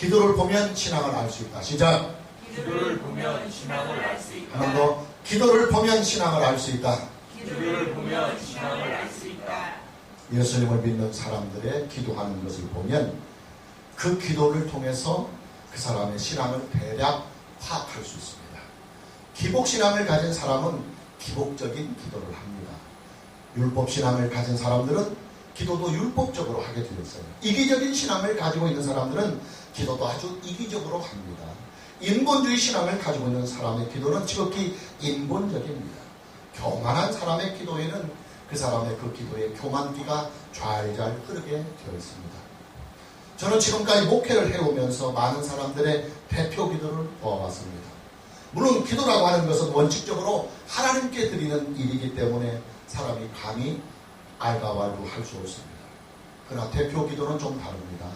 기도를 보면 신앙을 알 수 있다. 시작. 기도를 보면 신앙을 알 수 있다. 하나 더. 기도를 보면 신앙을 알 수 있다. 기도를 보면 신앙을 알 수 있다. 예수님을 믿는 사람들의 기도하는 것을 보면 그 기도를 통해서 그 사람의 신앙을 대략 파악할 수 있습니다. 기복신앙을 가진 사람은 기복적인 기도를 합니다. 율법신앙을 가진 사람들은 기도도 율법적으로 하게 되어 있어요. 이기적인 신앙을 가지고 있는 사람들은 기도도 아주 이기적으로 합니다. 인본주의 신앙을 가지고 있는 사람의 기도는 지극히 인본적입니다. 교만한 사람의 기도에는 그 사람의 그 기도에 교만기가 좌알잘 흐르게 되어 있습니다. 저는 지금까지 목회를 해오면서 많은 사람들의 대표 기도를 보아왔습니다. 물론 기도라고 하는 것은 원칙적으로 하나님께 드리는 일이기 때문에 사람이 감히 알가왈부할 수 없습니다. 그러나 대표 기도는 좀 다릅니다.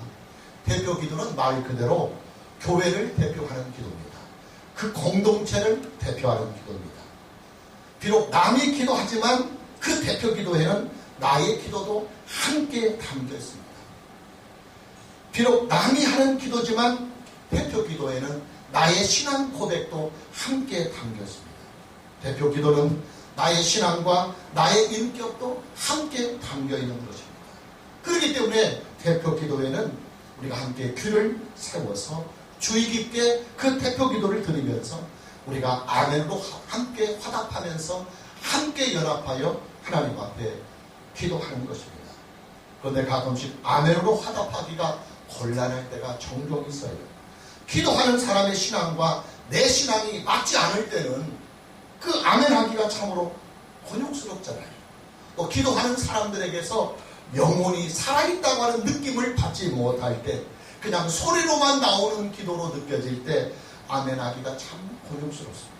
대표 기도는 말 그대로 교회를 대표하는 기도입니다. 그 공동체를 대표하는 기도입니다. 비록 남이 기도하지만 그 대표 기도에는 나의 기도도 함께 담겨 있습니다. 비록 남이 하는 기도지만 대표 기도에는 나의 신앙 고백도 함께 담겨 있습니다. 대표 기도는 나의 신앙과 나의 인격도 함께 담겨 있는 것입니다. 그렇기 때문에 대표 기도에는 우리가 함께 귀를 세워서 주의 깊게 그 대표 기도를 드리면서 우리가 아멘으로 함께 화답하면서 함께 연합하여 하나님 앞에 기도하는 것입니다. 그런데 가끔씩 아멘으로 화답하기가 곤란할 때가 종종 있어요. 기도하는 사람의 신앙과 내 신앙이 맞지 않을 때는 그 아멘하기가 참으로 곤욕스럽잖아요. 또 기도하는 사람들에게서 영혼이 살아있다고 하는 느낌을 받지 못할 때, 그냥 소리로만 나오는 기도로 느껴질 때 아멘하기가 참 곤욕스럽습니다.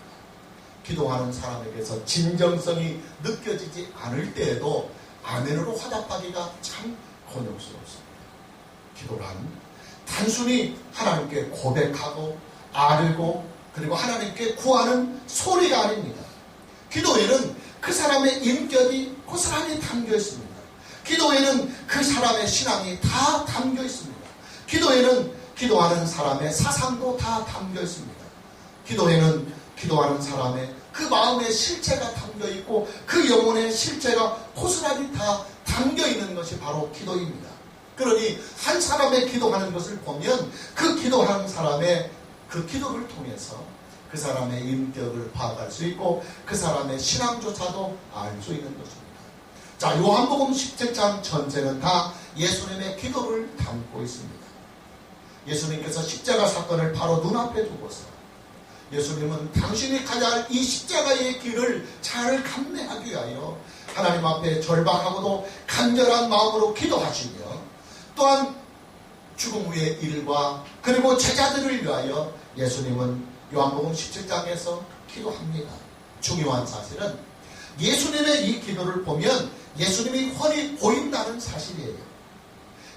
기도하는 사람에게서 진정성이 느껴지지 않을 때에도 아멘으로 화답하기가 참 곤욕스럽습니다. 기도란 단순히 하나님께 고백하고 아뢰고 그리고 하나님께 구하는 소리가 아닙니다. 기도에는 그 사람의 인격이 고스란히 담겨 있습니다. 기도에는 그 사람의 신앙이 다 담겨 있습니다. 기도에는 기도하는 사람의 사상도 다 담겨 있습니다. 기도에는 기도하는 사람의 그 마음의 실체가 담겨 있고 그 영혼의 실체가 고스란히 다 담겨 있는 것이 바로 기도입니다. 그러니 한 사람의 기도하는 것을 보면 그 기도하는 사람의 그 기도를 통해서 그 사람의 인격을 파악할 수 있고 그 사람의 신앙조차도 알 수 있는 것입니다. 자, 요한복음 17장 전체는 다 예수님의 기도를 담고 있습니다. 예수님께서 십자가 사건을 바로 눈앞에 두고서 예수님은 당신이 가야 할 이 십자가의 길을 잘 감내하기 위하여 하나님 앞에 절박하고도 간절한 마음으로 기도하시며 또한 죽음 후의 일과 그리고 제자들을 위하여 예수님은 요한복음 17장에서 기도합니다. 중요한 사실은 예수님의 이 기도를 보면 예수님이 훤히 보인다는 사실이에요.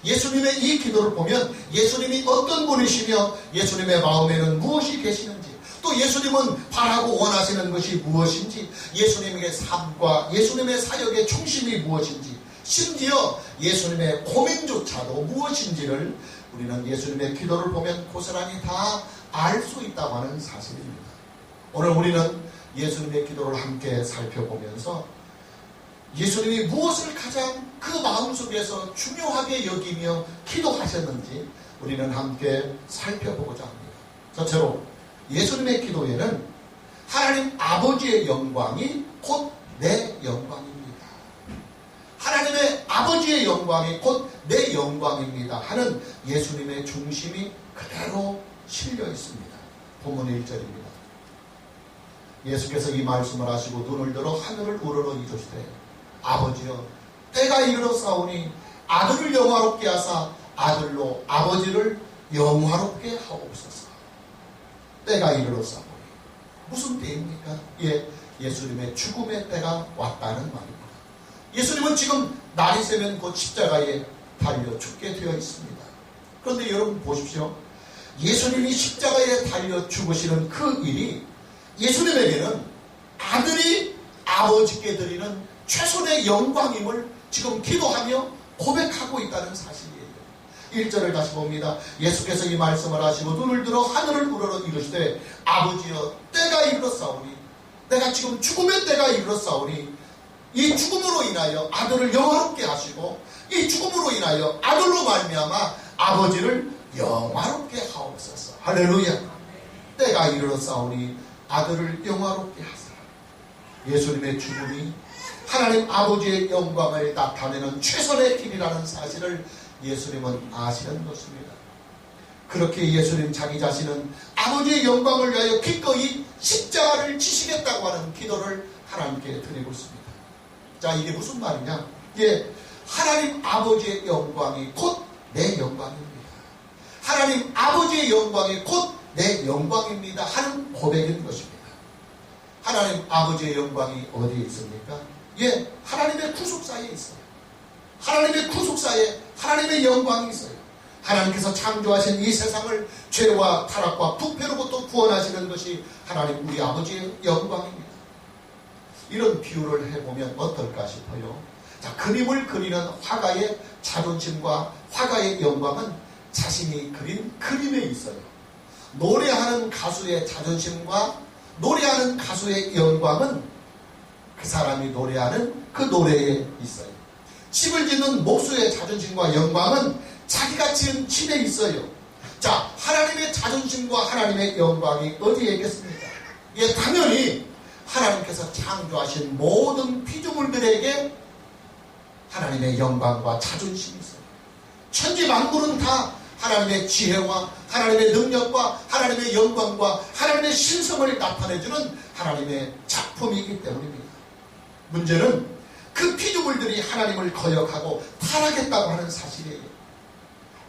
예수님의 이 기도를 보면 예수님이 어떤 분이시며 예수님의 마음에는 무엇이 계시는지, 또 예수님은 바라고 원하시는 것이 무엇인지, 예수님의 삶과 예수님의 사역의 중심이 무엇인지, 심지어 예수님의 고민조차도 무엇인지를 우리는 예수님의 기도를 보면 고스란히 다 알 수 있다고 하는 사실입니다. 오늘 우리는 예수님의 기도를 함께 살펴보면서 예수님이 무엇을 가장 그 마음속에서 중요하게 여기며 기도하셨는지 우리는 함께 살펴보고자 합니다. 첫째로 예수님의 기도에는 하나님 아버지의 영광이 곧 내 영광입니다. 하나님의 아버지의 영광이 곧 내 영광입니다 하는 예수님의 중심이 그대로 실려 있습니다. 본문 1절입니다. 예수께서 이 말씀을 하시고 눈을 들어 하늘을 우러러 이르시되 아버지여 때가 이르렀사오니 아들을 영화롭게 하사 아들로 아버지를 영화롭게 하옵소서. 때가 이르렀사오니 무슨 때입니까? 예, 예수님의 죽음의 때가 왔다는 말입니다. 예수님은 지금 날이 새면 곧 십자가에 달려 죽게 되어 있습니다. 그런데 여러분 보십시오. 예수님이 십자가에 달려 죽으시는 그 일이 예수님에게는 아들이 아버지께 드리는 최선의 영광임을 지금 기도하며 고백하고 있다는 사실이에요. 1절을 다시 봅니다. 예수께서 이 말씀을 하시고 눈을 들어 하늘을 우러러 이르시되 아버지여 때가 이르렀사오니 내가 지금 죽음의 때가 이르렀사오니 이 죽음으로 인하여 아들을 영화롭게 하시고 이 죽음으로 인하여 아들로 말미암아 아버지를 영화롭게 하옵소서. 할렐루야. 때가 이르렀사오니 아들을 영화롭게 하사. 예수님의 죽음이 하나님 아버지의 영광을 나타내는 최선의 길이라는 사실을 예수님은 아시는 것입니다. 그렇게 예수님 자기 자신은 아버지의 영광을 위하여 기꺼이 십자가를 지시겠다고 하는 기도를 하나님께 드리고 있습니다. 자, 이게 무슨 말이냐? 예, 하나님 아버지의 영광이 곧 내 영광입니다. 하나님 아버지의 영광이 곧 내 영광입니다 하는 고백인 것입니다. 하나님 아버지의 영광이 어디에 있습니까? 예, 하나님의 구속사에 있어요. 하나님의 구속사에 하나님의 영광이 있어요. 하나님께서 창조하신 이 세상을 죄와 타락과 부패로부터 구원하시는 것이 하나님 우리 아버지의 영광입니다. 이런 비유를 해보면 어떨까 싶어요. 자, 그림을 그리는 화가의 자존심과 화가의 영광은 자신이 그린 그림에 있어요. 노래하는 가수의 자존심과 노래하는 가수의 영광은 그 사람이 노래하는 그 노래에 있어요. 집을 짓는 목수의 자존심과 영광은 자기가 지은 집에 있어요. 자, 하나님의 자존심과 하나님의 영광이 어디에 있겠습니까? 예, 당연히 하나님께서 창조하신 모든 피조물들에게 하나님의 영광과 자존심이 있어요. 천지 만물은 다 하나님의 지혜와 하나님의 능력과 하나님의 영광과 하나님의 신성을 나타내주는 하나님의 작품이기 때문입니다. 문제는 그 피조물들이 하나님을 거역하고 타락했다고 하는 사실이에요.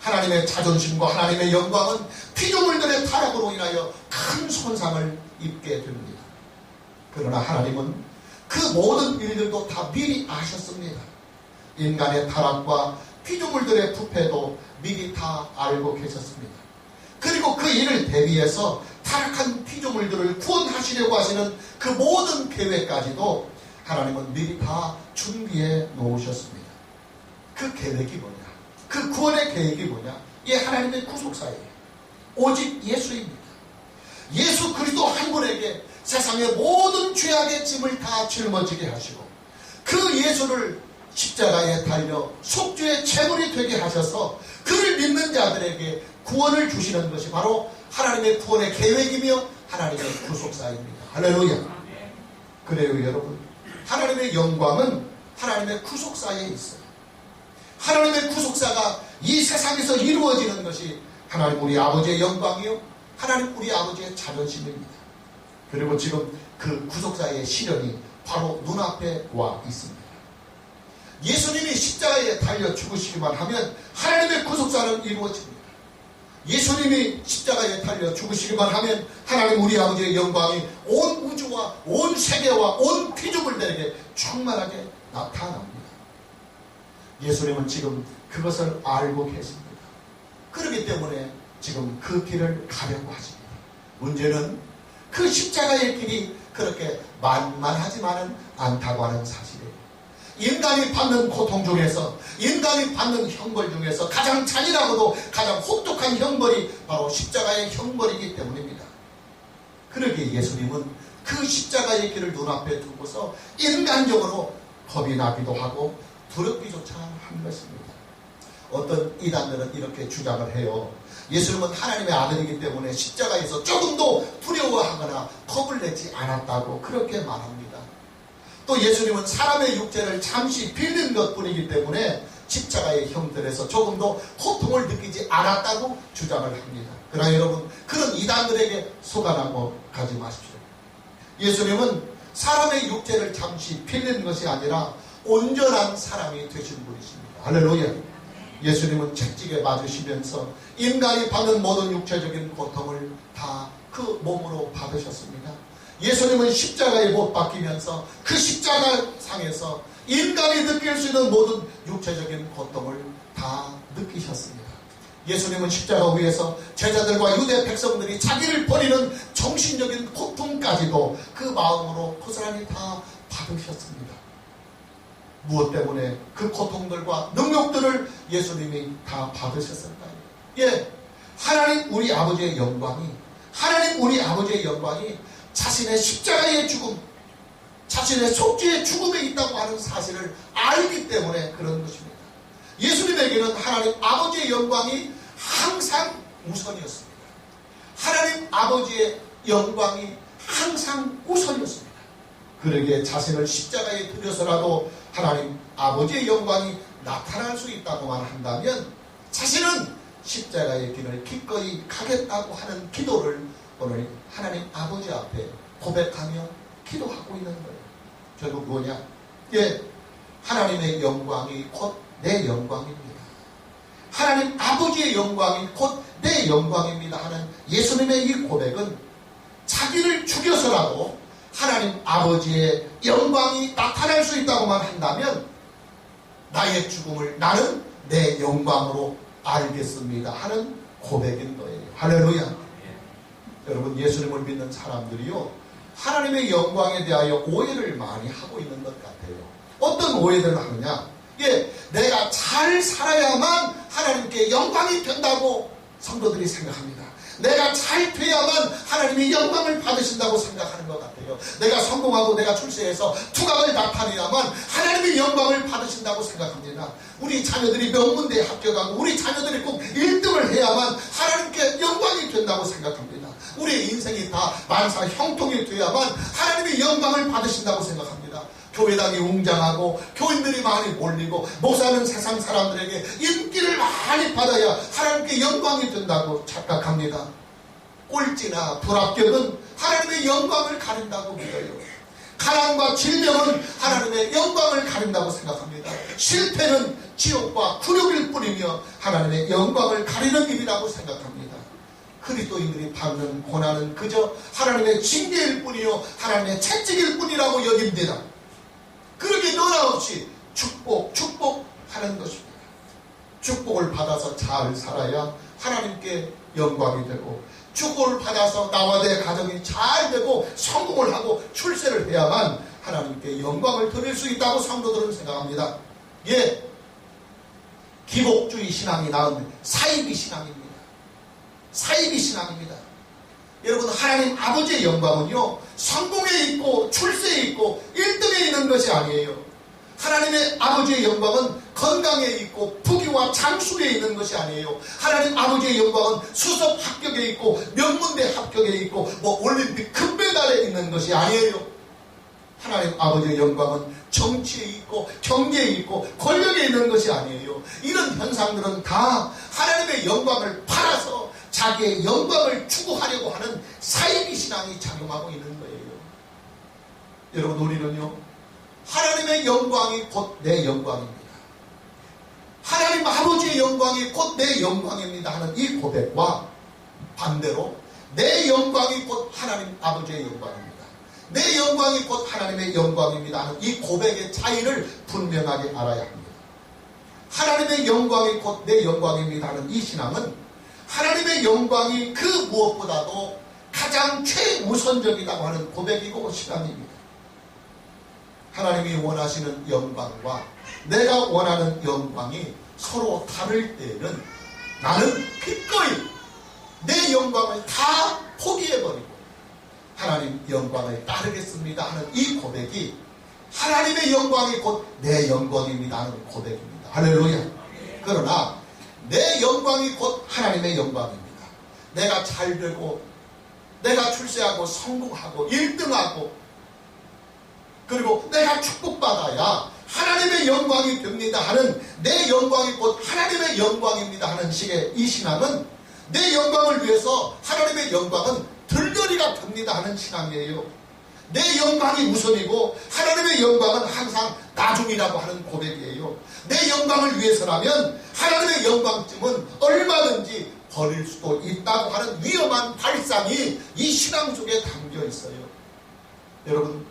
하나님의 자존심과 하나님의 영광은 피조물들의 타락으로 인하여 큰 손상을 입게 됩니다. 그러나 하나님은 그 모든 일들도 다 미리 아셨습니다. 인간의 타락과 피조물들의 부패도 미리 다 알고 계셨습니다. 그리고 그 일을 대비해서 타락한 피조물들을 구원하시려고 하시는 그 모든 계획까지도 하나님은 미리 다 준비해 놓으셨습니다. 그 계획이 뭐냐? 그 구원의 계획이 뭐냐? 이 하나님의 구속사예요. 오직 예수입니다. 예수 그리스도 한 분에게 세상의 모든 죄악의 짐을 다 짊어지게 하시고 그 예수를 십자가에 달려 속죄의 제물이 되게 하셔서 그를 믿는 자들에게 구원을 주시는 것이 바로 하나님의 구원의 계획이며 하나님의 구속사입니다. 할렐루야. 그래요 여러분, 하나님의 영광은 하나님의 구속사에 있어요. 하나님의 구속사가 이 세상에서 이루어지는 것이 하나님 우리 아버지의 영광이요 하나님 우리 아버지의 자존심입니다. 그리고 지금 그 구속사의 실현이 바로 눈앞에 와 있습니다. 예수님이 십자가에 달려 죽으시기만 하면 하나님의 구속사는 이루어집니다. 예수님이 십자가에 달려 죽으시기만 하면 하나님 우리 아버지의 영광이 온 우주와 온 세계와 온 피조물들에게 충만하게 나타납니다. 예수님은 지금 그것을 알고 계십니다. 그렇기 때문에 지금 그 길을 가려고 하십니다. 문제는 그 십자가의 길이 그렇게 만만하지만은 않다고 하는 사실이에요. 인간이 받는 고통 중에서 인간이 받는 형벌 중에서 가장 잔인하고도 가장 혹독한 형벌이 바로 십자가의 형벌이기 때문입니다. 그러기에 예수님은 그 십자가의 길을 눈앞에 두고서 인간적으로 겁이 나기도 하고 두렵기조차 한 것입니다. 어떤 이단들은 이렇게 주장을 해요. 예수님은 하나님의 아들이기 때문에 십자가에서 조금도 두려워하거나 겁을 내지 않았다고 그렇게 말합니다. 또 예수님은 사람의 육체를 잠시 빌린 것뿐이기 때문에 십자가의 형편에서 조금도 고통을 느끼지 않았다고 주장을 합니다. 그러나 여러분, 그런 이단들에게 속아나고 가지 마십시오. 예수님은 사람의 육체를 잠시 빌린 것이 아니라 온전한 사람이 되신 분이십니다. 할렐루야. 예수님은 채찍에 맞으시면서 인간이 받는 모든 육체적인 고통을 다 그 몸으로 받으셨습니다. 예수님은 십자가에 못 박히면서 그 십자가 상에서 인간이 느낄 수 있는 모든 육체적인 고통을 다 느끼셨습니다. 예수님은 십자가 위에서 제자들과 유대 백성들이 자기를 버리는 정신적인 고통까지도 그 마음으로 고스란히 다 받으셨습니다. 무엇 때문에 그 고통들과 능력들을 예수님이 다 받으셨을까요? 예, 하나님 우리 아버지의 영광이, 하나님 우리 아버지의 영광이 자신의 십자가의 죽음, 자신의 속죄의 죽음에 있다고 하는 사실을 알기 때문에 그런 것입니다. 예수님에게는 하나님 아버지의 영광이 항상 우선이었습니다. 하나님 아버지의 영광이 항상 우선이었습니다. 그러기에 자신을 십자가에 들여서라도 하나님 아버지의 영광이 나타날 수 있다고만 한다면 자신은 십자가의 길을 기꺼이 가겠다고 하는 기도를 오늘 하나님 아버지 앞에 고백하며 기도하고 있는 거예요. 결국 뭐냐? 예, 하나님의 영광이 곧 내 영광입니다. 하나님 아버지의 영광이 곧 내 영광입니다 하는 예수님의 이 고백은 자기를 죽여서라도 하나님 아버지의 영광이 나타날 수 있다고만 한다면 나의 죽음을 나는 내 영광으로 알겠습니다 하는 고백인 거예요. 할렐루야. 여러분, 예수님을 믿는 사람들이요, 하나님의 영광에 대하여 오해를 많이 하고 있는 것 같아요. 어떤 오해들을 하느냐? 예, 내가 잘 살아야만 하나님께 영광이 된다고 성도들이 생각합니다. 내가 잘 돼야만 하나님이 영광을 받으신다고 생각하는 것 같아요. 내가 성공하고 내가 출세해서 투각을 나타내야만 하나님의 영광을 받으신다고 생각합니다. 우리 자녀들이 명문대에 합격하고 우리 자녀들이 꼭 1등을 해야만 하나님께 영광이 된다고 생각합니다. 우리의 인생이 다 만사 형통이 돼야만 하나님의 영광을 받으신다고 생각합니다. 교회당이 웅장하고 교인들이 많이 몰리고 목사는 세상 사람들에게 인기를 많이 받아야 하나님께 영광이 된다고 착각합니다. 꼴찌나 불합격은 하나님의 영광을 가린다고 믿어요. 가난과 질병은 하나님의 영광을 가린다고 생각합니다. 실패는 지옥과 굴욕일 뿐이며 하나님의 영광을 가리는 일이라고 생각합니다. 그리스도인들이 받는 고난은 그저 하나님의 징계일 뿐이요 하나님의 채찍일 뿐이라고 여깁니다. 그렇게 너나 없이 축복하는 것입니다. 축복을 받아서 잘 살아야 하나님께 영광이 되고, 축복을 받아서 나와 내 가정이 잘 되고 성공을 하고 출세를 해야만 하나님께 영광을 드릴 수 있다고 성도들은 생각합니다. 예, 기복주의 신앙이 낳은 사이비 신앙입니다. 사이비 신앙입니다. 여러분, 하나님 아버지의 영광은요, 성공에 있고 출세에 있고 1등에 있는 것이 아니에요. 하나님의 아버지의 영광은 건강에 있고 부귀와 장수에 있는 것이 아니에요. 하나님 아버지의 영광은 수석 합격에 있고 명문대 합격에 있고 올림픽 금메달에 있는 것이 아니에요. 하나님 아버지의 영광은 정치에 있고 경제에 있고 권력에 있는 것이 아니에요. 이런 현상들은 다 하나님의 영광을 팔아서 자기의 영광을 추구하려고 하는 사이비 신앙이 작용하고 있는 거예요. 여러분, 우리는요, 하나님의 영광이 곧 내 영광입니다. 하나님 아버지의 영광이 곧 내 영광입니다 하는 이 고백과 반대로 내 영광이 곧 하나님 아버지의 영광입니다. 내 영광이 곧 하나님의 영광입니다 하는 이 고백의 차이를 분명하게 알아야 합니다. 하나님의 영광이 곧 내 영광입니다 하는 이 신앙은 하나님의 영광이 그 무엇보다도 가장 최우선적이라고 하는 고백이고 신앙입니다. 하나님이 원하시는 영광과 내가 원하는 영광이 서로 다를 때에는 나는 기꺼이 내 영광을 다 포기해버리고 하나님 영광을 따르겠습니다 하는 이 고백이 하나님의 영광이 곧 내 영광입니다 하는 고백입니다. 할렐루야. 그러나 내 영광이 곧 하나님의 영광입니다. 내가 잘 되고 내가 출세하고 성공하고 1등하고 그리고 내가 축복받아야 하나님의 영광이 됩니다 하는 내 영광이 곧 하나님의 영광입니다 하는 식의 이 신앙은 내 영광을 위해서 하나님의 영광은 들거리가 됩니다 하는 신앙이에요. 내 영광이 우선이고 하나님의 영광은 항상 나중이라고 하는 고백이에요. 내 영광을 위해서라면 하나님의 영광쯤은 얼마든지 버릴 수도 있다고 하는 위험한 발상이 이 신앙 속에 담겨 있어요. 여러분,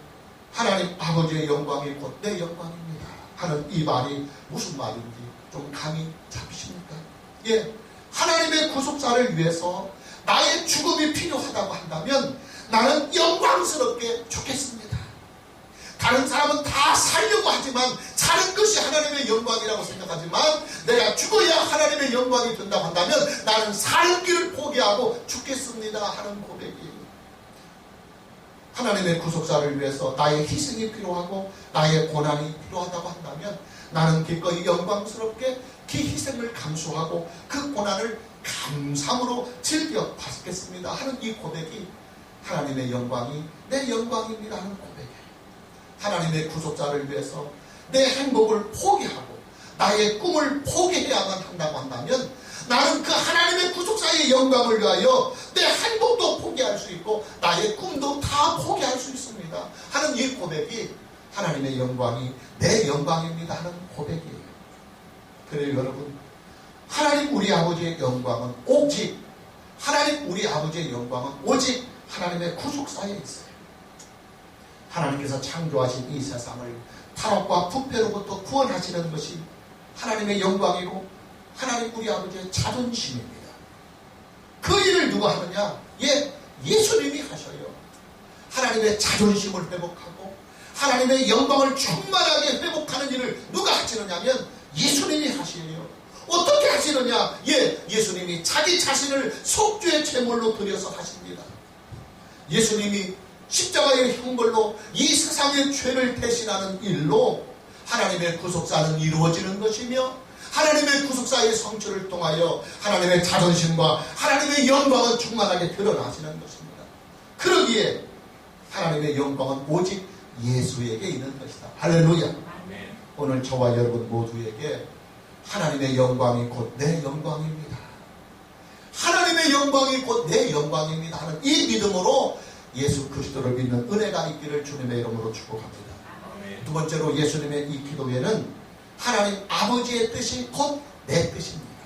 하나님 아버지의 영광이 곧 내 영광입니다 하는 이 말이 무슨 말인지 좀 감이 잡히십니까? 예, 하나님의 구속사를 위해서 나의 죽음이 필요하다고 한다면 나는 영광스럽게 죽겠습니다. 다른 사람은 다 살려고 하지만 사는 것이 하나님의 영광이라고 생각하지만 내가 죽어야 하나님의 영광이 된다고 한다면 나는 사는 길을 포기하고 죽겠습니다 하는 고백이에요. 하나님의 구속사를 위해서 나의 희생이 필요하고 나의 고난이 필요하다고 한다면 나는 기꺼이 영광스럽게 그 희생을 감수하고 그 고난을 감사함으로 즐겨 받겠습니다 하는 이 고백이 하나님의 영광이 내 영광입니다 하는 고백이에요. 하나님의 구속자를 위해서 내 행복을 포기하고 나의 꿈을 포기해야만 한다고 한다면 나는 그 하나님의 구속사의 영광을 위하여 내 행복도 포기할 수 있고 나의 꿈도 다 포기할 수 있습니다 하는 이 고백이 하나님의 영광이 내 영광입니다 하는 고백이에요. 그래요 여러분, 하나님 우리 아버지의 영광은 오직 하나님 우리 아버지의 영광은 오직 하나님의 구속사에 있어요. 하나님께서 창조하신 이 세상을 탈옥과 부패로부터 구원하시는 것이 하나님의 영광이고 하나님 우리 아버지의 자존심입니다. 그 일을 누가 하느냐? 예수님이 하셔요. 하나님의 자존심을 회복하고 하나님의 영광을 충만하게 회복하는 일을 누가 하시느냐면 예수님이 하시요. 어떻게 하시느냐? 예수님이 자기 자신을 속죄의 제물로 드려서 하십니다. 예수님이 십자가의 형벌로 이 세상의 죄를 대신하는 일로 하나님의 구속사는 이루어지는 것이며 하나님의 구속사의 성취를 통하여 하나님의 자존심과 하나님의 영광은 충만하게 드러나시는 것입니다. 그러기에 하나님의 영광은 오직 예수에게 있는 것이다. 할렐루야. 아멘. 오늘 저와 여러분 모두에게 하나님의 영광이 곧 내 영광입니다. 하나님의 영광이 곧 내 영광입니다 하는 이 믿음으로 예수 그리스도를 믿는 은혜가 있기를 주님의 이름으로 축복합니다. 아멘. 두 번째로 예수님의 이 기도에는 하나님 아버지의 뜻이 곧 내 뜻입니다.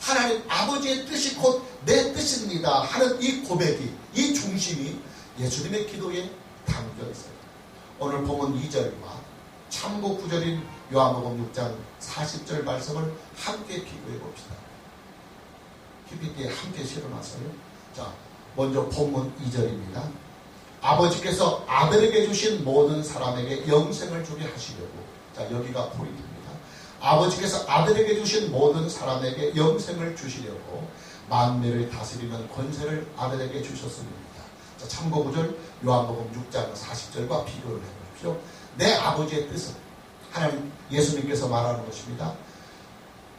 하나님 아버지의 뜻이 곧 내 뜻입니다 하는 이 고백이, 이 중심이 예수님의 기도에 담겨 있어요. 오늘 본문 2절과 참고 9절인 요한복음 6장 40절 말씀을 함께 비교해 봅시다. PPT에 함께 실어놨어요. 자, 먼저 본문 2절입니다. 아버지께서 아들에게 주신 모든 사람에게 영생을 주게 하시려고. 자, 여기가 포인트입니다. 아버지께서 아들에게 주신 모든 사람에게 영생을 주시려고 만민을 다스리는 권세를 아들에게 주셨습니다. 자, 참고 9절 요한복음 6장 40절과 비교를 해보십시오. 내 아버지의 뜻은 하나님 예수님께서 말하는 것입니다.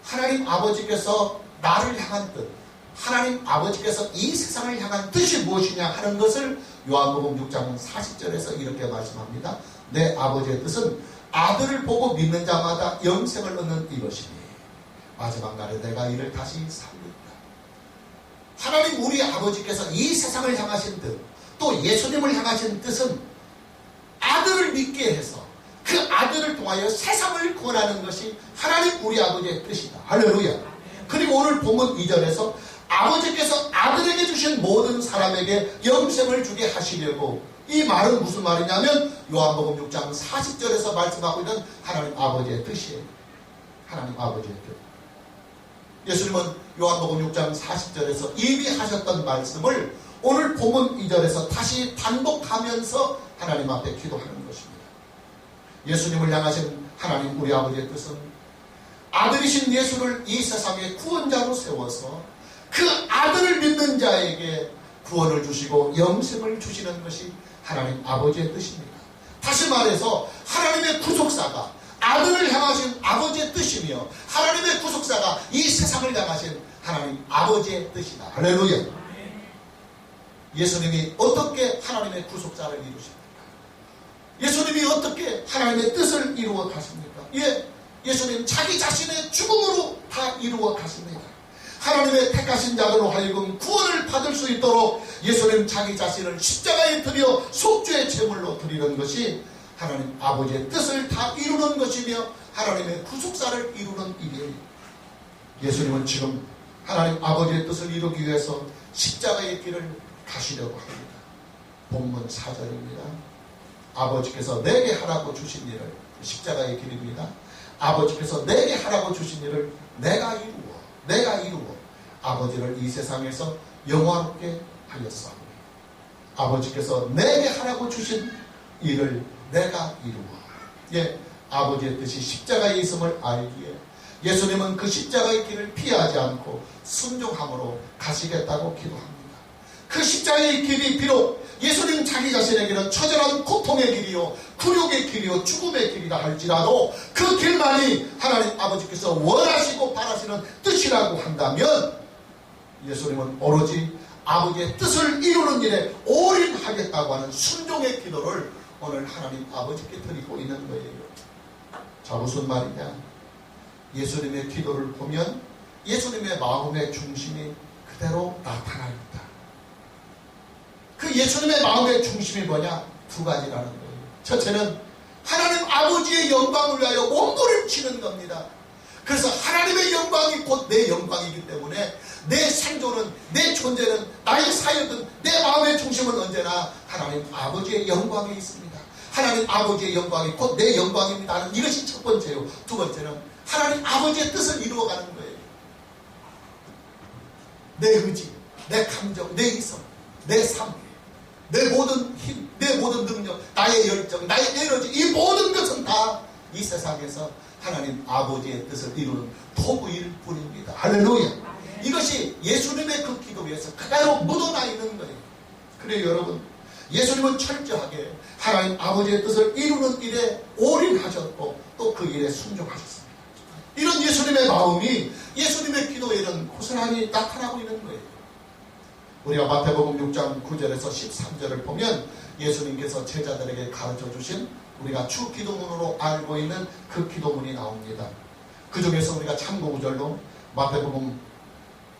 하나님 아버지께서 나를 향한 뜻, 하나님 아버지께서 이 세상을 향한 뜻이 무엇이냐 하는 것을 요한복음 6장 40절에서 이렇게 말씀합니다. 내 아버지의 뜻은 아들을 보고 믿는 자마다 영생을 얻는 이것이니 마지막 날에 내가 이를 다시 살리리라. 하나님 우리 아버지께서 이 세상을 향하신 뜻, 또 예수님을 향하신 뜻은 아들을 믿게 해서 그 아들을 통하여 세상을 구원하는 것이 하나님 우리 아버지의 뜻이다. 할렐루야. 그리고 오늘 본문 2절에서 아버지께서 아들에게 주신 모든 사람에게 영생을 주게 하시려고, 이 말은 무슨 말이냐면 요한복음 6장 40절에서 말씀하고 있는 하나님 아버지의 뜻이에요. 하나님 아버지의 뜻. 예수님은 요한복음 6장 40절에서 이미 하셨던 말씀을 오늘 본문 2절에서 다시 반복하면서 하나님 앞에 기도하는 것입니다. 예수님을 향하신 하나님 우리 아버지의 뜻은 아들이신 예수를 이 세상의 구원자로 세워서 그 아들을 믿는 자에게 구원을 주시고 영생을 주시는 것이 하나님 아버지의 뜻입니다. 다시 말해서 하나님의 구속사가 아들을 향하신 아버지의 뜻이며 하나님의 구속사가 이 세상을 향하신 하나님 아버지의 뜻이다. 할렐루야. 예수님이 어떻게 하나님의 구속사를 이루십니까? 예수님이 어떻게 하나님의 뜻을 이루어 가십니까? 예수님 자기 자신의 죽음으로 다 이루어 가십니다. 하나님의 택하신 자들로 하여금 구원을 받을 수 있도록 예수님 자기 자신을 십자가에 드려 속죄의 제물로 드리는 것이 하나님 아버지의 뜻을 다 이루는 것이며 하나님의 구속사를 이루는 일이에요. 예수님은 지금 하나님 아버지의 뜻을 이루기 위해서 십자가의 길을 가시려고 합니다. 본문 4절입니다. 아버지께서 내게 하라고 주신 일을, 십자가의 길입니다. 아버지께서 내게 하라고 주신 일을 내가 이루어 아버지를 이 세상에서 영화롭게 하였사오니 아버지께서 내게 하라고 주신 일을 내가 이루어. 예, 아버지의 뜻이 십자가에 있음을 알기에 예수님은 그 십자가의 길을 피하지 않고 순종함으로 가시겠다고 기도합니다. 그 십자가의 길이 비록 예수님 자기 자신에게는 처절한 고통의 길이요, 굴욕의 길이요, 죽음의 길이라 할지라도 그 길만이 하나님 아버지께서 원하시고 바라시는 뜻이라고 한다면 예수님은 오로지 아버지의 뜻을 이루는 일에 올인하겠다고 하는 순종의 기도를 오늘 하나님 아버지께 드리고 있는 거예요. 자, 무슨 말이냐? 예수님의 기도를 보면 예수님의 마음의 중심이 그대로 나타납니다. 그 예수님의 마음의 중심이 뭐냐? 두 가지라는 거예요. 첫째는 하나님 아버지의 영광을 위하여 몸부림치는 겁니다. 그래서 하나님의 영광이 곧 내 영광이기 때문에 내 생존은, 내 존재는, 나의 사역은, 내 마음의 중심은 언제나 하나님 아버지의 영광에 있습니다. 하나님 아버지의 영광이 곧 내 영광입니다. 이것이 첫 번째요. 두 번째는 하나님 아버지의 뜻을 이루어가는 거예요. 내 의지, 내 감정, 내 이성, 내 삶, 내 모든 힘, 내 모든 능력, 나의 열정, 나의 에너지, 이 모든 것은 다 이 세상에서 하나님 아버지의 뜻을 이루는 도구일 뿐입니다. 할렐루야. 이것이 예수님의 그 기도에서 그대로 묻어나 있는 거예요. 그래요, 여러분. 예수님은 철저하게 하나님 아버지의 뜻을 이루는 일에 올인하셨고 또 그 일에 순종하셨습니다. 이런 예수님의 마음이 예수님의 기도에는 고스란히 나타나고 있는 거예요. 우리가 마태복음 6장 9절에서 13절을 보면 예수님께서 제자들에게 가르쳐 주신 우리가 주 기도문으로 알고 있는 그 기도문이 나옵니다. 그 중에서 우리가 참고 구절로 마태복음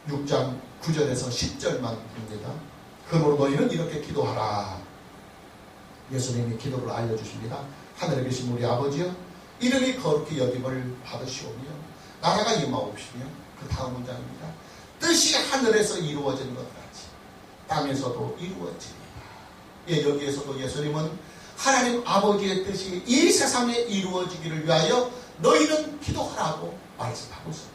6장 9절에서 10절만 봅니다. 그러므로 너희는 이렇게 기도하라. 예수님이 기도를 알려주십니다. 하늘에 계신 우리 아버지여, 이름이 거룩히 여김을 받으시오며 나라가 임하옵시며, 그 다음 문장입니다. 뜻이 하늘에서 이루어진 것 같이 땅에서도 이루어집니다. 예, 여기에서도 예수님은 하나님 아버지의 뜻이 이 세상에 이루어지기를 위하여 너희는 기도하라고 말씀하고 있습니다.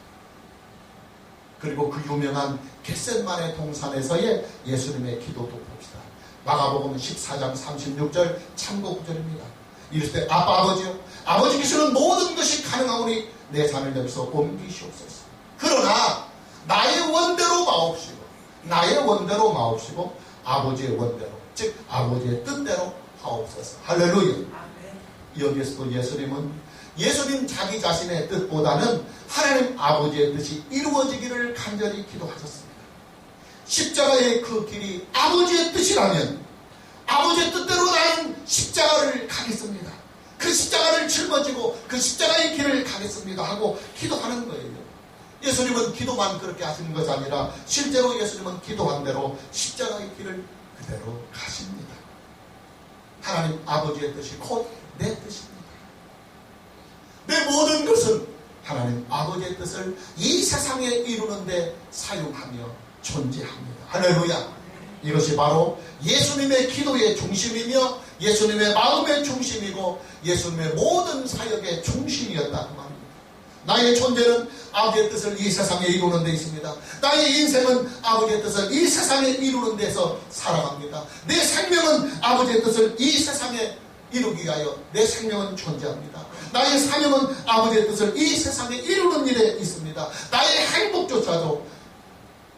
그리고 그 유명한 겟셋마네 동산에서의 예수님의 기도도 봅시다. 마가복음 14장 36절 참고 구절입니다. 이럴 때 아빠 아버지요, 아버지께서는 모든 것이 가능하오니 내 잔을 여기서 옮기시옵소서. 그러나 나의 원대로 마옵시고, 나의 원대로 마옵시고 아버지의 원대로, 즉 아버지의 뜻대로 하옵소서. 할렐루야. 여기에서도 예수님 자기 자신의 뜻보다는 하나님 아버지의 뜻이 이루어지기를 간절히 기도하셨습니다. 십자가의 그 길이 아버지의 뜻이라면 아버지의 뜻대로 나는 십자가를 가겠습니다. 그 십자가를 짊어지고 그 십자가의 길을 가겠습니다 하고 기도하는 거예요. 예수님은 기도만 그렇게 하시는 것이 아니라 실제로 예수님은 기도한 대로 십자가의 길을 그대로 가십니다. 하나님 아버지의 뜻이 곧 내 뜻입니다. 내 모든 것은 하나님 아버지의 뜻을 이 세상에 이루는 데 사용하며 존재합니다. 할렐루야. 이것이 바로 예수님의 기도의 중심이며 예수님의 마음의 중심이고 예수님의 모든 사역의 중심이었다고 말합니다. 나의 존재는 아버지의 뜻을 이 세상에 이루는 데 있습니다. 나의 인생은 아버지의 뜻을 이 세상에 이루는 데서 살아갑니다. 내 생명은 아버지의 뜻을 이 세상에 이루기 위하여 내 생명은 존재합니다. 나의 사명은 아버지의 뜻을 이 세상에 이루는 일에 있습니다. 나의 행복조차도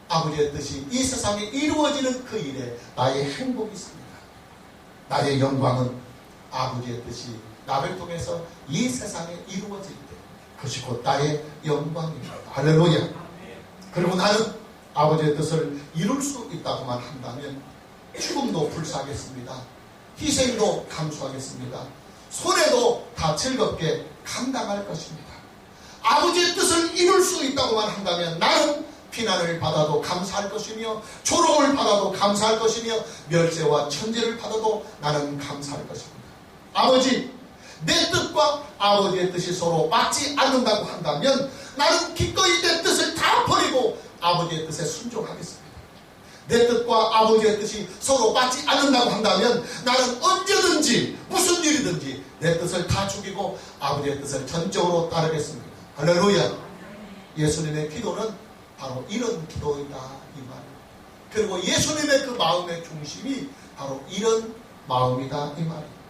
아버지의 뜻이 이 세상에 이루어지는 그 일에 나의 행복이 있습니다. 나의 영광은 아버지의 뜻이 나를 통해서 이 세상에 이루어질 때 그것이 곧 나의 영광입니다. 할렐루야. 그리고 나는 아버지의 뜻을 이룰 수 있다고만 한다면 죽음도 불사하겠습니다. 희생도 감수하겠습니다. 손해도 다 즐겁게 감당할 것입니다. 아버지의 뜻을 이룰 수 있다고만 한다면 나는 비난을 받아도 감사할 것이며 조롱을 받아도 감사할 것이며 멸세와 천지를 받아도 나는 감사할 것입니다. 아버지, 내 뜻과 아버지의 뜻이 서로 맞지 않는다고 한다면 나는 기꺼이 내 뜻을 다 버리고 아버지의 뜻에 순종하겠습니다. 내 뜻과 아버지의 뜻이 서로 맞지 않는다고 한다면 나는 언제든지 무슨 일이든지 내 뜻을 다 죽이고 아버지의 뜻을 전적으로 따르겠습니다. 할렐루야. 예수님의 기도는 바로 이런 기도이다 이 말이에요. 그리고 예수님의 그 마음의 중심이 바로 이런 마음이다 이 말이에요.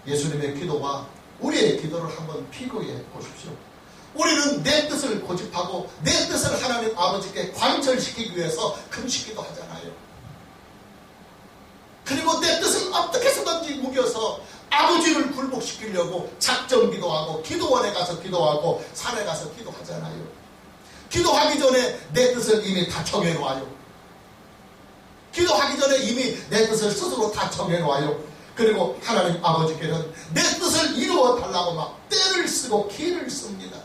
예수님의 기도와 우리의 기도를 한번 비교해 보십시오. 우리는 내 뜻을 고집하고 내 뜻을 하나님 아버지께 관철시키기 위해서 금식기도 하잖아요. 그리고 내 뜻을 어떻게 해서든지 우겨서 아버지를 굴복시키려고 작정기도 하고 기도원에 가서 기도하고 산에 가서 기도하잖아요. 기도하기 전에 내 뜻을 이미 다 정해놓아요. 기도하기 전에 이미 내 뜻을 스스로 다 정해놓아요. 그리고 하나님 아버지께는 내 뜻을 이루어 달라고 막 때를 쓰고 기를 씁니다.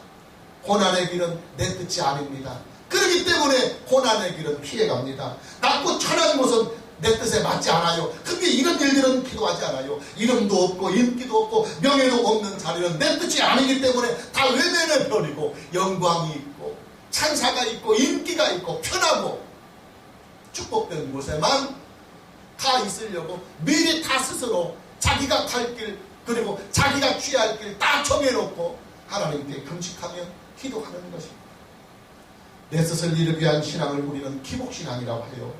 고난의 길은 내 뜻이 아닙니다. 그렇기 때문에 고난의 길은 피해갑니다. 낮고 천한 곳은 내 뜻에 맞지 않아요. 근데 이런 일들은 기도하지 않아요. 이름도 없고 인기도 없고 명예도 없는 자리는 내 뜻이 아니기 때문에 다 외면의 편이고 영광이 있고 찬사가 있고 인기가 있고 편하고 축복된 곳에만 다 있으려고 미리 다 스스로 자기가 갈 길 그리고 자기가 취할 길 다 정해놓고 하나님께 금식하며 기도하는 것입니다. 내 뜻을 이루기 위한 신앙을 우리는 기복신앙이라고 해요.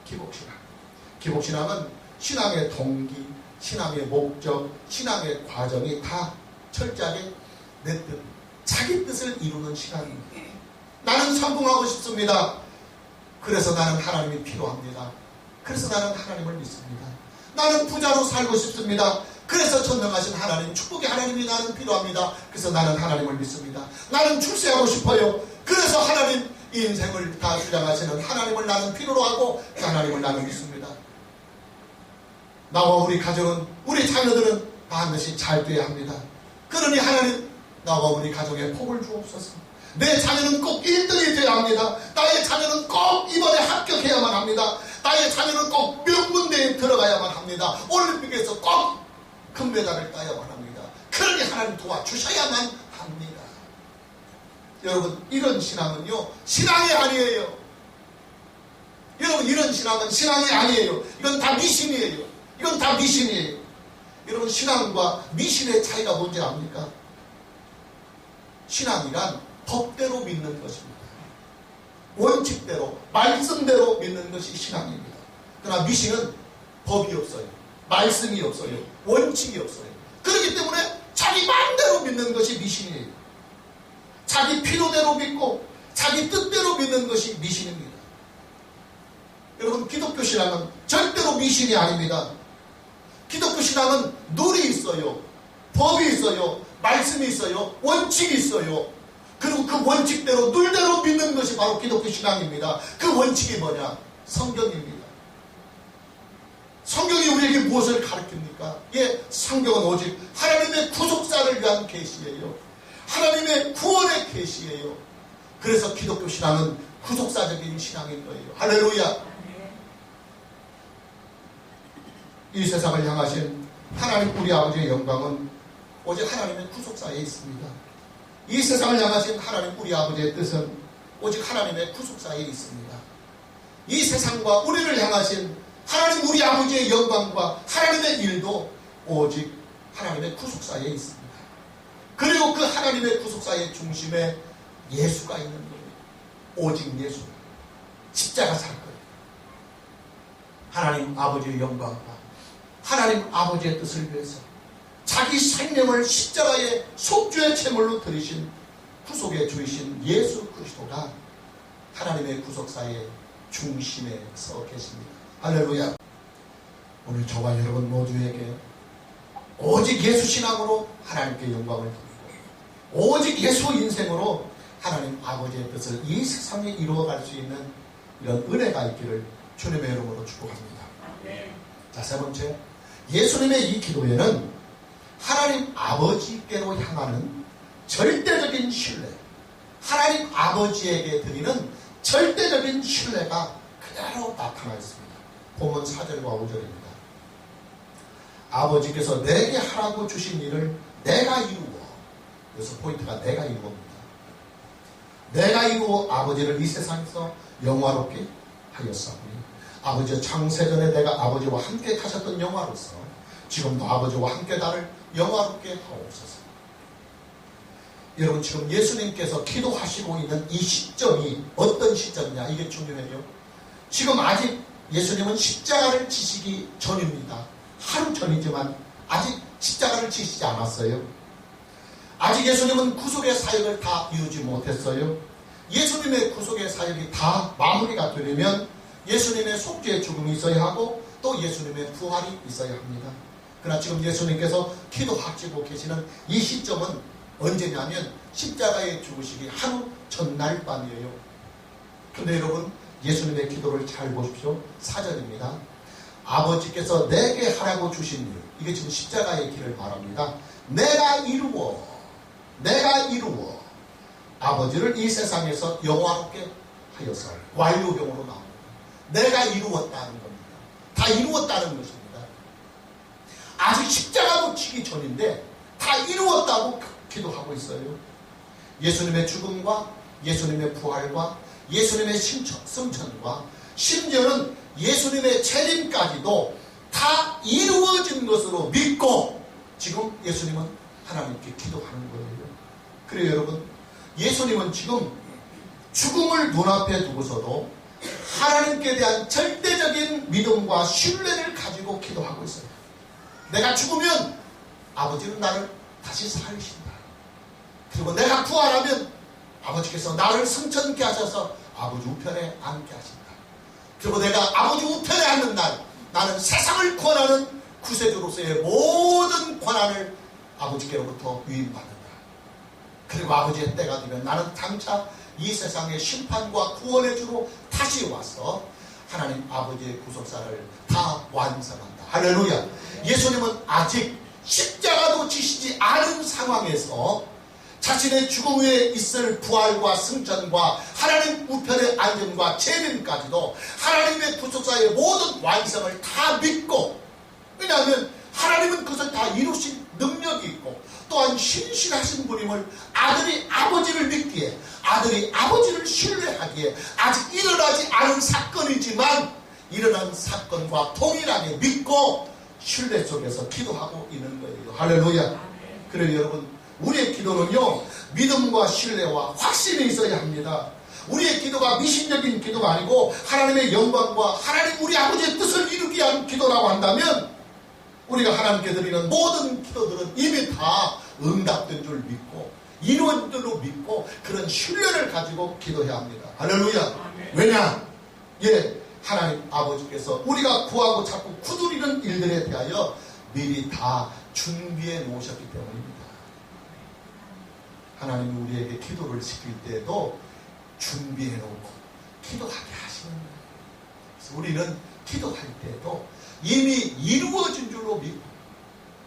기복신앙. 기복신앙은 신앙의 동기, 신앙의 목적, 신앙의 과정이 다 철저하게 내 뜻, 자기 뜻을 이루는 신앙입니다. 나는 성공하고 싶습니다. 그래서 나는 하나님이 필요합니다. 그래서 나는 하나님을 믿습니다. 나는 부자로 살고 싶습니다. 그래서 전능하신 하나님, 축복의 하나님이 나는 필요합니다. 그래서 나는 하나님을 믿습니다. 나는 출세하고 싶어요. 그래서 하나님, 이 인생을 다 주장하시는 하나님을 나는 필요로 하고 그 하나님을 나는 믿습니다. 나와 우리 가정은, 우리 자녀들은 반드시 잘 돼야 합니다. 그러니 하나님, 나와 우리 가정에 복을 주옵소서. 내 자녀는 꼭 1등이 되어야 합니다. 나의 자녀는 꼭 이번에 합격해야만 합니다. 나의 자녀는 꼭 명문대에 들어가야만 합니다. 올림픽에서 꼭 금메달을 따야만 합니다. 그러니 하나님 도와주셔야만 합니다. 여러분, 이런 신앙은요, 신앙이 아니에요. 여러분, 이런 신앙은 신앙이 아니에요. 이건 다 미신이에요. 이건 다 미신이에요. 여러분, 신앙과 미신의 차이가 뭔지 압니까? 신앙이란 법대로 믿는 것입니다. 원칙대로, 말씀대로 믿는 것이 신앙입니다. 그러나 미신은 법이 없어요. 말씀이 없어요. 원칙이 없어요. 그렇기 때문에 자기 마음대로 믿는 것이 미신이에요. 자기 필요대로 믿고 자기 뜻대로 믿는 것이 미신입니다. 여러분, 기독교 신앙은 절대로 미신이 아닙니다. 기독교 신앙은 룰이 있어요. 법이 있어요. 말씀이 있어요. 원칙이 있어요. 그리고 그 원칙대로 룰대로 믿는 것이 바로 기독교 신앙입니다. 그 원칙이 뭐냐? 성경입니다. 성경이 우리에게 무엇을 가르칩니까? 예, 성경은 오직 하나님의 구속사를 위한 계시예요. 하나님의 구원의 계시예요. 그래서 기독교 신앙은 구속사적인 신앙인 거예요. 할렐루야. 이 세상을 향하신 하나님 우리 아버지의 영광은 오직 하나님의 구속사에 있습니다. 이 세상을 향하신 하나님 우리 아버지의 뜻은 오직 하나님의 구속사에 있습니다. 이 세상과 우리를 향하신 하나님 우리 아버지의 영광과 하나님의 일도 오직 하나님의 구속사에 있습니다. 그리고 그 하나님의 구속사의 중심에 예수가 있는 거예요. 오직 예수. 십자가 사건. 하나님 아버지의 영광과 하나님 아버지의 뜻을 위해서 자기 생명을 십자가의 속죄의 제물로 드리신 구속의 주이신 예수 그리스도가 하나님의 구속사의 중심에 서 계십니다. 할렐루야. 오늘 저와 여러분 모두에게 오직 예수 신앙으로 하나님께 영광을 드리고 오직 예수 인생으로 하나님 아버지의 뜻을 이 세상에 이루어갈 수 있는 이런 은혜가 있기를 주님의 이름으로 축복합니다. 자, 세 번째, 예수님의 이 기도에는 하나님 아버지께로 향하는 절대적인 신뢰, 하나님 아버지에게 드리는 절대적인 신뢰가 그대로 나타나 있습니다. 본문 4절과 5절입니다. 아버지께서 내게 하라고 주신 일을 내가 이루어, 여기서 포인트가 내가 이루어입니다. 내가 이루어 아버지를 이 세상에서 영화롭게 하였사오니 아버지의 창세전에 내가 아버지와 함께 가셨던 영화로서 지금도 아버지와 함께 나를 영화롭게 하옵소서. 여러분, 지금 예수님께서 기도하시고 있는 이 시점이 어떤 시점이냐, 이게 중요해요. 지금 아직 예수님은 십자가를 지시기 전입니다. 하루 전이지만 아직 십자가를 지시지 않았어요. 아직 예수님은 구속의 사역을 다 이루지 못했어요. 예수님의 구속의 사역이 다 마무리가 되려면 예수님의 속죄의 죽음이 있어야 하고 또 예수님의 부활이 있어야 합니다. 그러나 지금 예수님께서 기도하시고 계시는 이 시점은 언제냐면 십자가에 죽으시기 하루 전날 밤이에요. 그런데 여러분, 예수님의 기도를 잘 보십시오. 4절입니다. 아버지께서 내게 하라고 주신 일, 이게 지금 십자가의 길을 말합니다. 내가 이루어 아버지를 이 세상에서 영화롭게 하여서 완료형으로 나옵니다. 내가 이루었다는 겁니다. 다 이루었다는 것입니다. 아직 십자가도 치기 전인데 다 이루었다고 기도하고 있어요. 예수님의 죽음과 예수님의 부활과 예수님의 승천과 심지어는 예수님의 재림까지도 다 이루어진 것으로 믿고 지금 예수님은 하나님께 기도하는 거예요. 그래요, 여러분. 예수님은 지금 죽음을 눈앞에 두고서도 하나님께 대한 절대적인 믿음과 신뢰를 가지고 기도하고 있어요. 내가 죽으면 아버지는 나를 다시 살리신다. 그리고 내가 부활하면 아버지께서 나를 승천케 하셔서 아버지 우편에 앉게 하신다. 그리고 내가 아버지 우편에 앉는 날 나는 세상을 구원하는 구세주로서의 모든 권한을 아버지께로부터 위임받는다. 그리고 아버지의 때가 되면 나는 장차 이 세상의 심판과 구원의 주로 다시 와서 하나님 아버지의 구속사를 다 완성한다. 할렐루야. 예수님은 아직 십자가도 지시지 않은 상황에서 자신의 죽음 후에 있을 부활과 승천과 하나님 우편의 안전과 재림까지도 하나님의 구속사의 모든 완성을 다 믿고, 왜냐하면 하나님은 그것을 다 이루신 능력이 있고 또한 신실하신 분임을 아들이 아버지를 믿기에, 아들이 아버지를 신뢰하기에 아직 일어나지 않은 사건이지만 일어난 사건과 동일하게 믿고 신뢰 속에서 기도하고 있는 거예요. 할렐루야. 그래요, 여러분, 우리의 기도는요, 믿음과 신뢰와 확신이 있어야 합니다. 우리의 기도가 미신적인 기도가 아니고 하나님의 영광과 하나님 우리 아버지의 뜻을 이루기 위한 기도라고 한다면 우리가 하나님께 드리는 모든 기도들은 이미 다 응답된 줄 믿고 이루어진 줄로 믿고 그런 신뢰를 가지고 기도해야 합니다. 할렐루야. 왜냐? 하나님 아버지께서 우리가 구하고 자꾸 구두리는 일들에 대하여 미리 다 준비해 놓으셨기 때문입니다. 하나님이 우리에게 기도를 시킬 때도 준비해 놓고 기도하게 하시는 거예요. 그래서 우리는 기도할 때도 이미 이루어진 줄로 믿고,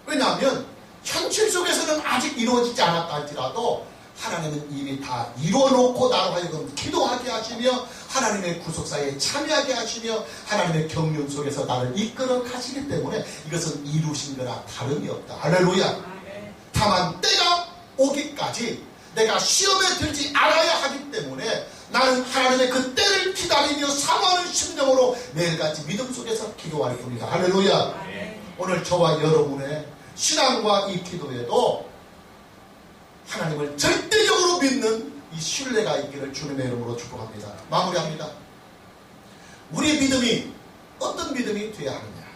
왜냐하면 현실 속에서는 아직 이루어지지 않았다 할지라도 하나님은 이미 다 이루어놓고 나로 하여금 기도하게 하시며 하나님의 구속사에 참여하게 하시며 하나님의 경륜 속에서 나를 이끌어 가시기 때문에 이것은 이루신 거나 다름이 없다. 할렐루야. 다만 때가 오기까지 내가 시험에 들지 않아야 하기 때문에 나는 하나님의 그 때를 기다리며 사모하는 심정으로 매일같이 믿음 속에서 기도할 뿐이다. 할렐루야. 오늘 저와 여러분의 신앙과 이 기도에도 하나님을 절대적으로 믿는 이 신뢰가 있기를 주님의 이름으로 축복합니다. 마무리합니다. 우리의 믿음이 어떤 믿음이 되어야 하느냐,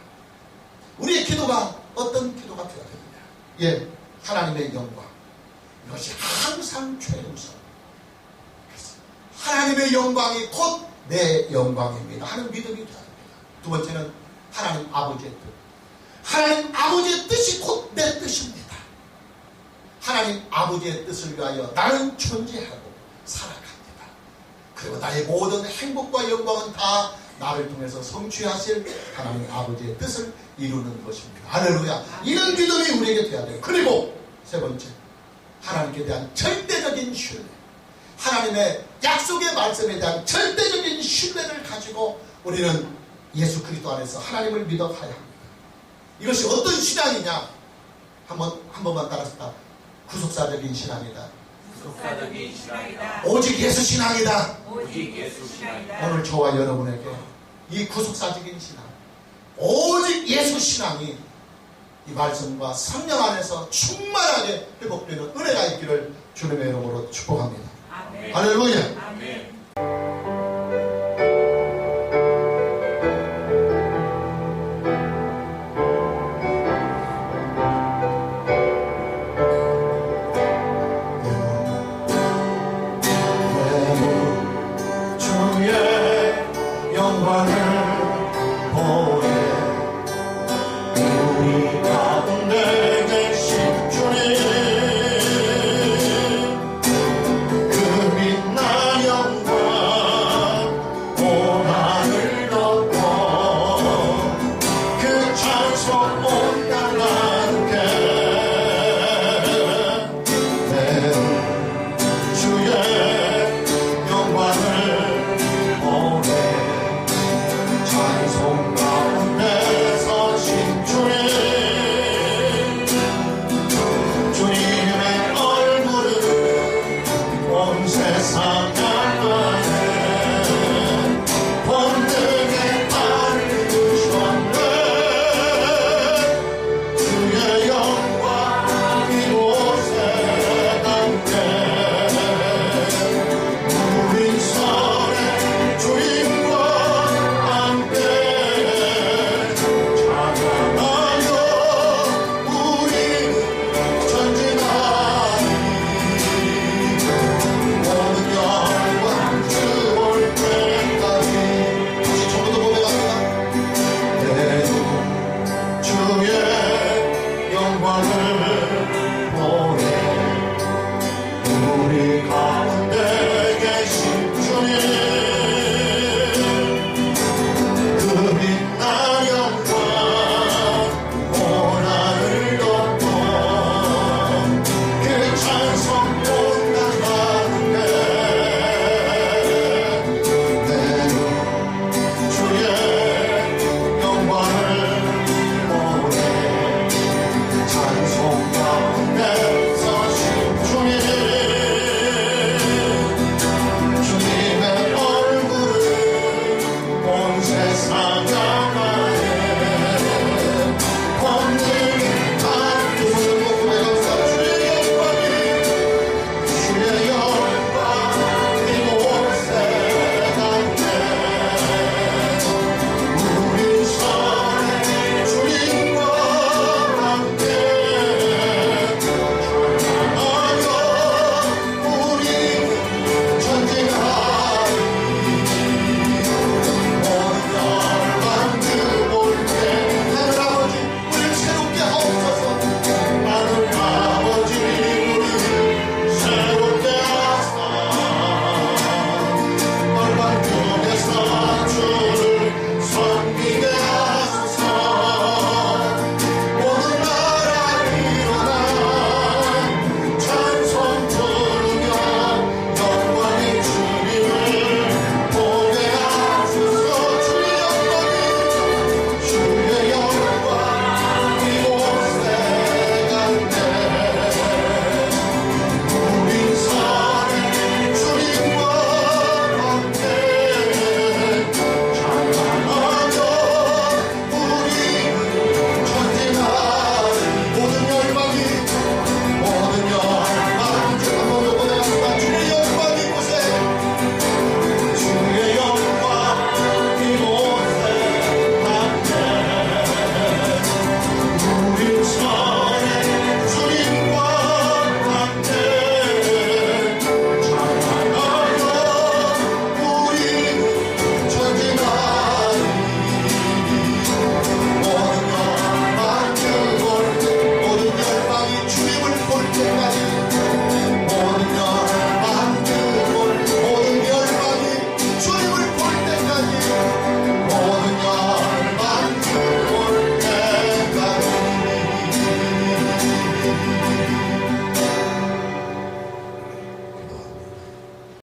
우리의 기도가 어떤 기도가 되어야 되느냐. 하나님의 영광, 이것이 항상 최우선. 하나님의 영광이 곧 내 영광입니다 하는 믿음이 되어야 합니다. 두 번째는 하나님 아버지의 뜻, 하나님 아버지의 뜻이 곧 내 뜻입니다. 하나님 아버지의 뜻을 위하여 나는 존재하고 살아갑니다. 그리고 나의 모든 행복과 영광은 다 나를 통해서 성취하실 하나님 아버지의 뜻을 이루는 것입니다. 할렐루야. 이런 믿음이 우리에게 되어야 돼요. 그리고 세 번째, 하나님께 대한 절대적인 신뢰, 하나님의 약속의 말씀에 대한 절대적인 신뢰를 가지고 우리는 예수 그리스도 안에서 하나님을 믿어 가야 합니다. 이것이 어떤 신앙이냐? 한 번만 따라서 구속사적인 신앙이다. 구속사적인 신앙이다. 오직 예수 신앙이다. 오직 예수 신앙이다. 오늘 저와 여러분에게 이 구속사적인 신앙, 오직 예수 신앙이 이 말씀과 성령 안에서 충만하게 회복되는 은혜가 있기를 주님의 이름으로 축복합니다. 아멘. 할렐루야. 아멘. 찬송가